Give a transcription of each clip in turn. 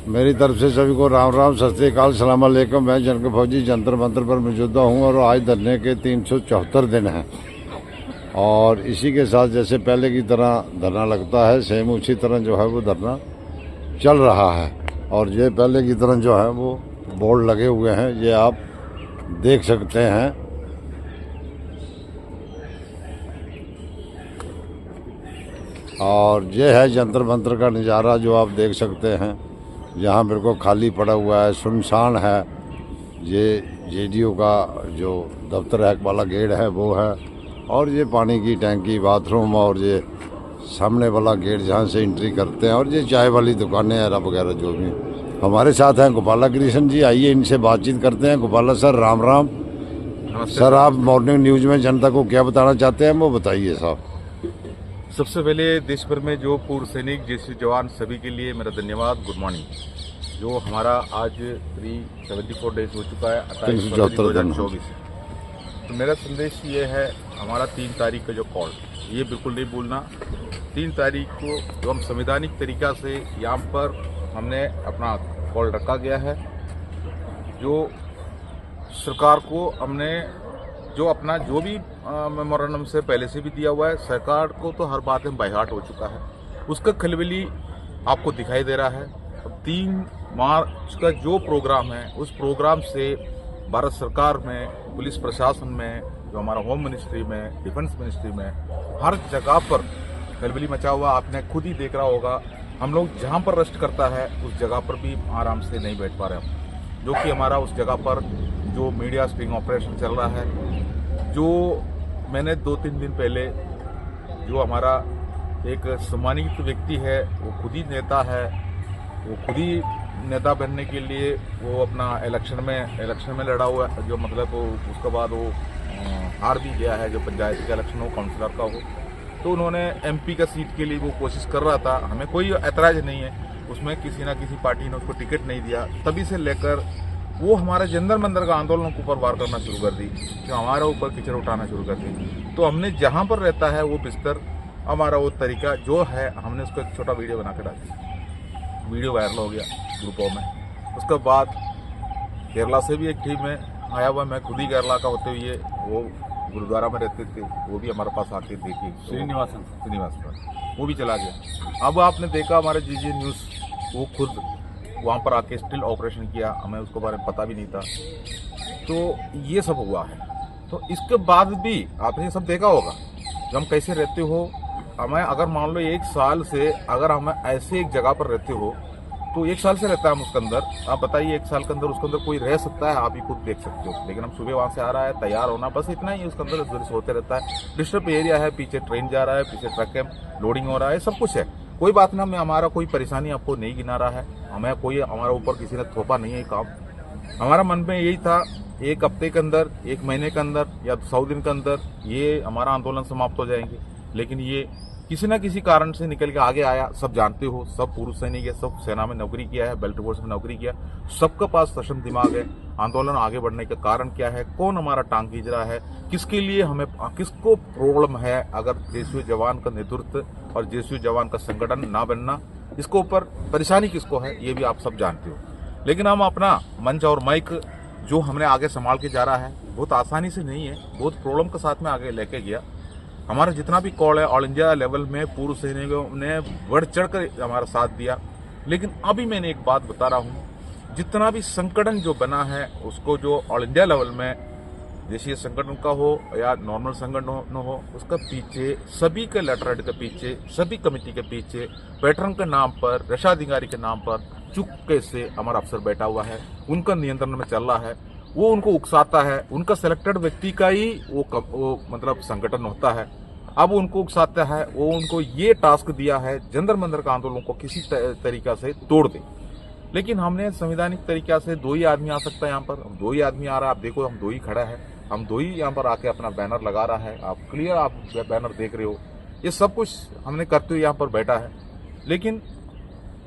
मेरी तरफ से सभी को राम राम, सत श्री अकाल, सलाम अलैकुम। मैं जनक फौजी जंतर मंतर पर मौजूदा हूँ और आज धरने के 374 दिन हैं। और इसी के साथ जैसे पहले की तरह धरना लगता है, सेम उसी तरह जो है वो धरना चल रहा है। और ये पहले की तरह जो है वो बोर्ड लगे हुए हैं, ये आप देख सकते हैं। और ये है जंतर मंतर का नज़ारा जो आप देख सकते हैं। यहाँ बिल्कुल खाली पड़ा हुआ है, सुनसान है। ये जेडीओ का जो दफ्तर है वाला गेट है वो है, और ये पानी की टैंकी, बाथरूम, और ये सामने वाला गेट जहाँ से एंट्री करते हैं, और ये चाय वाली दुकानें वगैरह जो भी। हमारे साथ हैं गोपाला कृष्ण जी, आइए इनसे बातचीत करते हैं। गोपाला सर, राम राम। सर, आप मॉर्निंग न्यूज़ में जनता को क्या बताना चाहते हैं वो बताइए साहब। सबसे पहले देश भर में जो पूर्व सैनिक, जैसे जवान, सभी के लिए मेरा धन्यवाद, गुड मॉर्निंग। जो हमारा आज 374 डेज हो चुका है, 28/2024। तो मेरा संदेश ये है, हमारा 3 तारीख का जो कॉल, ये बिल्कुल नहीं भूलना। 3 तारीख को जो हम संवैधानिक तरीका से यहाँ पर हमने अपना कॉल रखा गया है, जो सरकार को हमने जो अपना जो भी मेमोरेंडम से पहले से भी दिया हुआ है, सरकार को तो हर बात में बायहार्ट हो चुका है, उसका खलबली आपको दिखाई दे रहा है। 3 मार्च का जो प्रोग्राम है, उस प्रोग्राम से भारत सरकार में, पुलिस प्रशासन में, जो हमारा होम मिनिस्ट्री में, डिफेंस मिनिस्ट्री में, हर जगह पर खलबली मचा हुआ। आपने खुद ही देख रहा होगा, हम लोग जहाँ पर रेस्ट करता है उस जगह पर भी आराम से नहीं बैठ पा रहे हम, जो कि हमारा उस जगह पर जो मीडिया स्टिंग ऑपरेशन चल रहा है, जो मैंने 2-3 दिन पहले जो हमारा एक सम्मानित व्यक्ति है, वो खुद ही नेता है, वो खुद ही नेता बनने के लिए वो अपना इलेक्शन में लड़ा हुआ है, जो मतलब वो उसके बाद वो हार भी गया है, जो पंचायत का इलेक्शन हो, काउंसिलर का हो। तो उन्होंने एमपी का सीट के लिए वो कोशिश कर रहा था। हमें कोई ऐतराज नहीं है उसमें, किसी ना किसी पार्टी ने उसको टिकट नहीं दिया। तभी से लेकर वो हमारे जंतर मंतर का आंदोलन के ऊपर वार करना शुरू कर दी, जो हमारे ऊपर कीचड़ उठाना शुरू कर दी। तो हमने जहाँ पर रहता है वो बिस्तर, हमारा वो तरीका जो है, हमने उसको एक छोटा वीडियो बना के डाल दिया। वीडियो वायरल हो गया ग्रुपों में। उसके बाद केरला से भी एक टीम में आया हुआ, मैं खुद ही केरला का होते हुए वो गुरुद्वारा में रहते थे, वो भी हमारे पास आके देखी, श्रीनिवास पर वो भी चला गया। अब आपने देखा हमारे जीजी न्यूज़, वो खुद वहाँ पर आके स्टिल ऑपरेशन किया, हमें उसके बारे में पता भी नहीं था। तो ये सब हुआ है। तो इसके बाद भी आपने ये सब देखा होगा, जब हम कैसे रहते हो। हमें अगर मान लो 1 साल से अगर हम ऐसे एक जगह पर रहते हो, तो 1 साल से रहता है हम उसके अंदर। आप बताइए 1 साल के अंदर उसके अंदर कोई रह सकता है? आप ही खुद देख सकते हो। लेकिन हम सुबह वहाँ से आ रहा है, तैयार होना, बस इतना ही उसके अंदर सोते रहता है। डिस्टर्ब एरिया है, पीछे ट्रेन जा रहा है, पीछे ट्रक है, लोडिंग हो रहा है, सब कुछ है। कोई बात ना, हमें हमारा कोई परेशानी आपको नहीं गिना रहा है, हमें कोई हमारे ऊपर किसी ने थोपा नहीं है काम। हमारा मन में यही था, 1 हफ्ते के अंदर, 1 महीने के अंदर या 100 दिन के अंदर ये हमारा आंदोलन समाप्त हो जाएंगे। लेकिन ये किसी न किसी कारण से निकल के आगे आया। सब जानते हो, सब पुरुष सैनिक है, सब सेना में नौकरी किया है, बेल्ट फोर्स में नौकरी किया, सबके पास सक्षम दिमाग है। आंदोलन आगे बढ़ने का कारण क्या है, कौन हमारा टांग खींच रहा है, किसके लिए हमें, किसको प्रॉब्लम है अगर जेएसयू जवान का नेतृत्व और जेएसयू जवान का संगठन ना बनना, इसको ऊपर परेशानी किसको है, ये भी आप सब जानते हो। लेकिन हम अपना मंच और माइक जो हमने आगे संभाल के जा रहा है, बहुत आसानी से नहीं है, बहुत प्रॉब्लम के साथ में आगे लेके गया। हमारा जितना भी कॉल है ऑल इंडिया लेवल में, पूर्व सैनिकों ने बढ़ चढ़ कर हमारा साथ दिया। लेकिन अभी मैंने एक बात बता रहा हूँ, जितना भी संगठन जो बना है उसको जो ऑल इंडिया लेवल में देशीय संगठन का हो या नॉर्मल संगठन हो, उसका पीछे सभी के लेटर हेड के पीछे, सभी कमेटी के पीछे, पैटर्न के नाम पर, रक्षाधिकारी के नाम पर चुपके से हमारा अफसर बैठा हुआ है, उनका नियंत्रण में चल रहा है। वो उनको उकसाता है, उनका सिलेक्टेड व्यक्ति का ही वो मतलब संगठन होता है। अब उनको उकसाता है, वो उनको ये टास्क दिया है जंतर मंतर का आंदोलन को किसी तरीका से तोड़ दे। लेकिन हमने संवैधानिक तरीका से 2 ही आदमी आ सकता है यहाँ पर, 2 ही आदमी आ रहा है। आप देखो, हम 2 ही खड़ा है, हम 2 ही यहाँ पर आके अपना बैनर लगा रहा है। आप क्लियर आप बैनर देख रहे हो, ये सब कुछ हमने करते हुए यहाँ पर बैठा है। लेकिन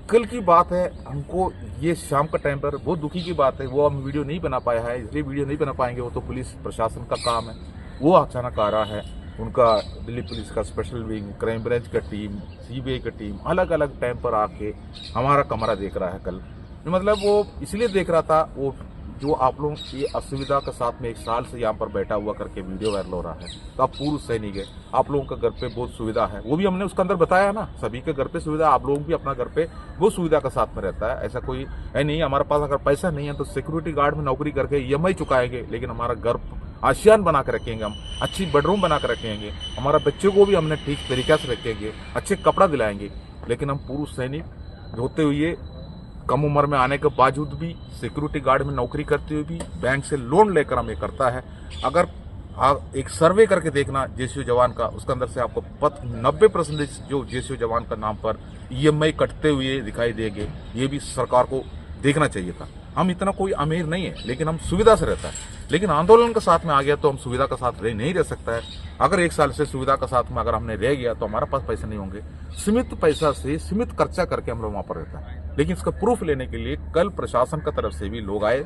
कल की बात है, हमको ये शाम का टाइम पर बहुत दुखी की बात है, वो हम वीडियो नहीं बना पाया है, इसलिए वीडियो नहीं बना पाएंगे, वो तो पुलिस प्रशासन का काम है। वो अचानक आ रहा है, उनका दिल्ली पुलिस का स्पेशल विंग, क्राइम ब्रांच का टीम, सीबीआई का टीम अलग अलग टाइम पर आके हमारा कमरा देख रहा है कल। मतलब वो इसलिए देख रहा था, वो जो आप लोग ये असुविधा के साथ में 1 साल से यहाँ पर बैठा हुआ करके वीडियो वायरल हो रहा है, तो आप पूर्व सैनिक है, आप लोगों का घर पे बहुत सुविधा है, वो भी हमने उसके अंदर बताया ना, सभी के घर पे सुविधा, आप लोगों भी अपना घर पे बहुत सुविधा के साथ में रहता है। ऐसा कोई है नहीं, हमारे पास अगर पैसा नहीं है तो सिक्योरिटी गार्ड में नौकरी करके EMI चुकाएंगे, लेकिन हमारा घर आशियान बना कर रखेंगे, हम अच्छी बेडरूम बना कर रखेंगे, हमारा बच्चों को भी हमने ठीक तरीके से रखेंगे, अच्छे कपड़ा दिलाएंगे। लेकिन हम पूर्व सैनिक होते हुए, कम उम्र में आने के बावजूद भी, सिक्योरिटी गार्ड में नौकरी करते हुए भी, बैंक से लोन लेकर हम ये करता है। अगर आप एक सर्वे करके देखना JCO जवान का, उसके अंदर से आपको 90% जो JCO जवान का नाम पर EMI कटते हुए दिखाई देंगे। ये भी सरकार को देखना चाहिए था। हम इतना कोई अमीर नहीं है, लेकिन हम सुविधा से रहता है। लेकिन आंदोलन के साथ में आ गया तो हम सुविधा के साथ नहीं रह सकता है। अगर 1 साल से सुविधा के साथ में अगर हमने रह गया तो हमारे पास पैसे नहीं होंगे। सीमित पैसा से सीमित खर्चा करके हम लोग वहां पर रहता है। लेकिन इसका प्रूफ लेने के लिए कल प्रशासन की तरफ से भी लोग आए,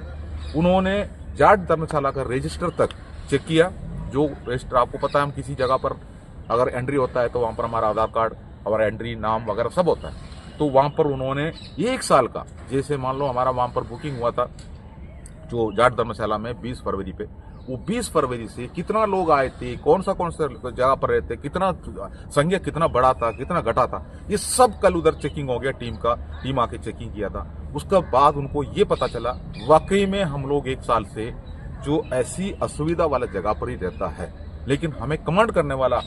उन्होंने जाट धर्मशाला का रजिस्टर तक चेक किया। जो रजिस्टर आपको पता है, हम किसी जगह पर अगर एंट्री होता है तो वहां पर हमारा आधार कार्ड, हमारा एंट्री नाम वगैरह सब होता है। तो वहां पर उन्होंने 1 साल का, जैसे मान लो हमारा वहां पर बुकिंग हुआ था जो जाट धर्मशाला में 20 फरवरी पे, वो 20 फरवरी से कितना लोग आए थे, कौन सा जगह पर रहते, कितना संख्या कितना बढ़ा था, कितना घटा था, ये सब कल उधर चेकिंग हो गया। टीम आके चेकिंग किया था। उसके बाद उनको ये पता चला वाकई में हम लोग 1 साल से जो ऐसी असुविधा वाला जगह पर ही रहता है। लेकिन हमें कमांड करने वाला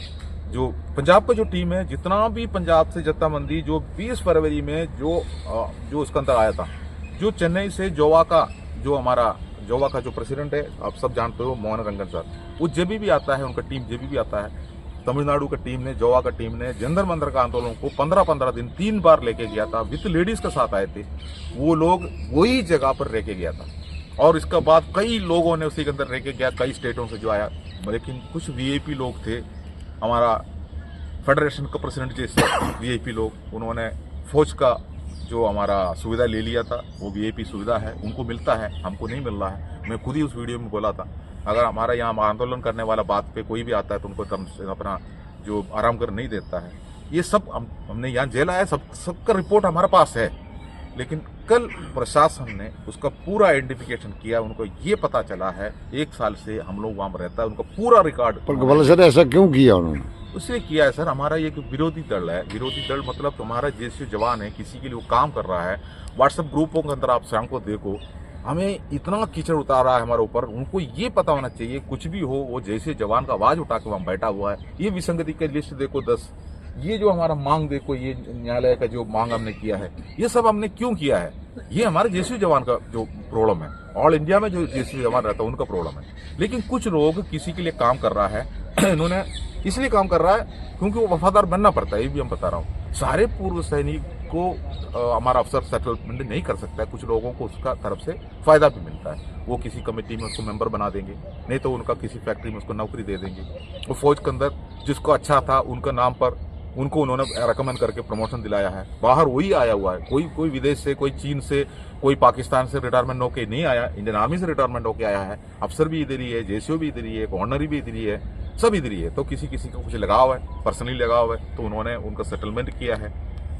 जो पंजाब का जो टीम है, जितना भी पंजाब से जत्थाबंदी जो 20 फरवरी में जो उसके अंदर आया था, जो चेन्नई से जोवा का, जो हमारा जोवा का जो प्रेसिडेंट है, आप सब जानते हो, मोहन रंगन सर, वो जब भी आता है, उनका टीम जब भी आता है, तमिलनाडु का टीम ने, जोवा का टीम ने जंतर मंतर का आंदोलन को 15-15 दिन 3 बार लेके गया था। विथ लेडीज के साथ आए थे वो लोग, वही जगह पर लेके गया था। और इसके बाद कई लोगों ने उसी के अंदर लेके गया, कई स्टेटों से जो आया। लेकिन कुछ VIP लोग थे, हमारा फेडरेशन का प्रेसिडेंट जैसे VIP लोग, उन्होंने फौज का जो हमारा सुविधा ले लिया था। वो VIP सुविधा है, उनको मिलता है, हमको नहीं मिल रहा है। मैं खुद ही उस वीडियो में बोला था, अगर हमारा यहाँ आंदोलन करने वाला बात पे कोई भी आता है तो उनको अपना जो आराम कर नहीं देता है। ये सब हमने यहाँ जेल आया, सबका रिपोर्ट हमारे पास है। लेकिन कल प्रशासन ने उसका पूरा आइडेंटिफिकेशन किया, उनको ये पता चला है 1 साल से हम लोग वहां पर रहता है, उनका पूरा रिकॉर्ड। पर सर ऐसा क्यों किया उन्होंने? उसने किया है सर, हमारा ये विरोधी दल है। विरोधी दल मतलब हमारा JCO जवान है, किसी के लिए वो काम कर रहा है। व्हाट्सएप ग्रुपों के अंदर आप शाम को देखो, हमें इतना कीचड़ उतार रहा है हमारे ऊपर। उनको ये पता होना चाहिए, कुछ भी हो वो JCO जवान का आवाज उठा के वहां बैठा हुआ है। ये विसंगति की लिस्ट देखो 10, ये जो हमारा मांग देखो, ये न्यायालय का जो मांग हमने किया है, ये सब हमने क्यों किया है? ये हमारे JCO जवान का जो प्रॉब्लम है, ऑल इंडिया में जो JCO जवान रहता है उनका प्रॉब्लम है। लेकिन कुछ लोग किसी के लिए काम कर रहा है, इन्होंने इसलिए काम कर रहा है क्योंकि वो वफादार बनना पड़ता है। ये भी हम बता रहा हूँ, सारे पूर्व सैनिक को हमारा अफसर सेटलमेंट नहीं कर सकता है। कुछ लोगों को उसका तरफ से फायदा भी मिलता है, वो किसी कमेटी में उसको मेंबर बना देंगे, नहीं तो उनका किसी फैक्ट्री में उसको नौकरी दे देंगे। वो फौज के अंदर जिसको अच्छा था उनका नाम पर उनको उन्होंने रिकमेंड करके प्रमोशन दिलाया है। बाहर वही आया हुआ है, कोई विदेश से, कोई चीन से, कोई पाकिस्तान से रिटायरमेंट होके नहीं आया, इंडियन आर्मी से रिटायरमेंट होके आया है। अफसर भी इधर ही है, JCO भी इधर ही है, ऑनरी भी इधर ही है, सब इधर ही है। तो किसी का कुछ लगाव है, पर्सनली लगाव है, तो उन्होंने उनका सेटलमेंट किया है।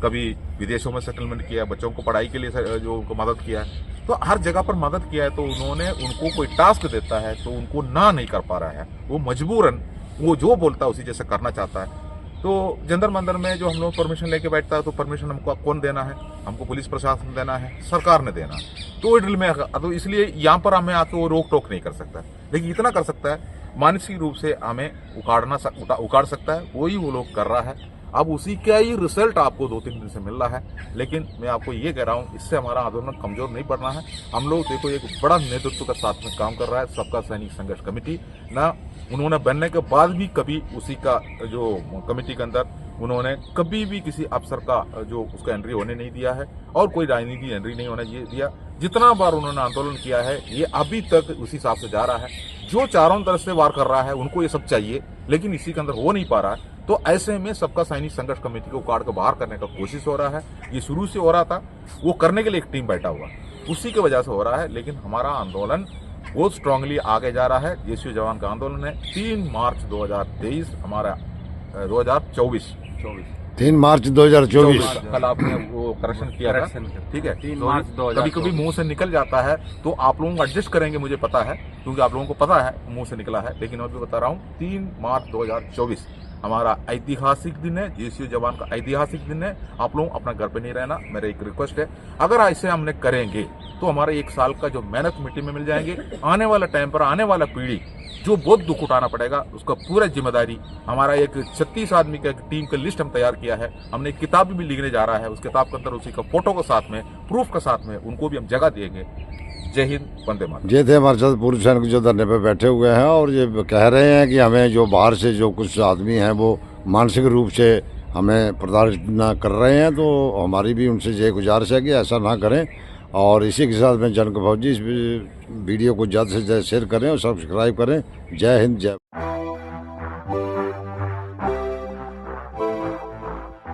कभी विदेशों में सेटलमेंट किया है, बच्चों को पढ़ाई के लिए जो उनको मदद किया है, तो हर जगह पर मदद किया है। तो उन्होंने उनको कोई टास्क देता है तो उनको ना नहीं कर पा रहा है, वो मजबूरन वो जो बोलता है उसी जैसे करना चाहता है। तो जंतर मंतर में जो हम लोग परमिशन लेके बैठता है, तो परमिशन हमको कौन देना है? हमको पुलिस प्रशासन देना है, सरकार ने देना है। तो ड्रिल में तो इसलिए यहाँ पर हमें आके वो रोक टोक नहीं कर सकता, लेकिन इतना कर सकता है मानसिक रूप से हमें उखाड़ सकता है। वही वो लोग कर रहा है। अब उसी का ही रिजल्ट आपको 2-3 दिन से मिल रहा है। लेकिन मैं आपको ये कह रहा हूँ, इससे हमारा आंदोलन कमजोर नहीं पड़ना है। हम लोग देखो एक बड़ा नेतृत्व का साथ में काम कर रहा है, सबका सैनिक संघर्ष कमेटी ना। उन्होंने बनने के बाद भी कभी उसी का जो कमेटी के अंदर उन्होंने कभी भी किसी अफसर का जो उसका एंट्री होने नहीं दिया है, और कोई राजनीति एंट्री नहीं होने दिया। जितना बार उन्होंने आंदोलन किया है, ये अभी तक उसी हिसाब से जा रहा है। जो चारों तरफ से वार कर रहा है उनको ये सब चाहिए, लेकिन इसी के अंदर हो नहीं पा रहा है। तो ऐसे में सबका सैनिक संघर्ष कमेटी को उखाड़ कर बाहर करने का कोशिश हो रहा है। ये शुरू से हो रहा था, वो करने के लिए एक टीम बैठा हुआ, उसी की वजह से हो रहा है। लेकिन हमारा आंदोलन बहुत स्ट्रांगली आगे जा रहा है। JCO जवान का आंदोलन है 3 मार्च 2023, हमारा 2024 3 मार्च 2024। कल आपने वो करेक्शन किया था, ठीक है। 3 मार्च 2024। कभी कभी मुंह से निकल जाता है तो आप लोगों को एडजस्ट करेंगे, मुझे पता है, क्योंकि आप लोगों को पता है मुंह से निकला है, लेकिन मैं भी बता रहा हूँ 3 मार्च 2024 हमारा ऐतिहासिक दिन है, जेसीओ जवान का ऐतिहासिक दिन है। आप लोग अपना घर पे नहीं रहना, मेरा एक रिक्वेस्ट है। अगर ऐसे हमने करेंगे तो हमारे 1 साल का जो मेहनत मिट्टी में मिल जाएंगे। आने वाला टाइम पर आने वाला पीढ़ी जो बहुत दुख उठाना पड़ेगा, उसका पूरा जिम्मेदारी हमारा एक 36 आदमी का एक टीम का लिस्ट हम तैयार किया है। हमने एक किताब भी लिखने जा रहा है, उस किताब के अंदर उसी का फोटो के साथ में, प्रूफ के साथ में उनको भी हम जगह देंगे। जय हिंद, वंदे मातरम। ये थे हमारे साथ पूर्व सैनिक जो धरने पे बैठे हुए हैं और ये कह रहे हैं कि हमें जो बाहर से जो कुछ आदमी हैं वो मानसिक रूप से हमें प्रताड़ित न कर रहे हैं, तो हमारी भी उनसे ये गुजारिश है कि ऐसा ना करें। और इसी के साथ में जनक फौजी इस वीडियो को ज़्यादा से ज़्यादा शेयर करें और सब्सक्राइब करें। जय हिंद, जय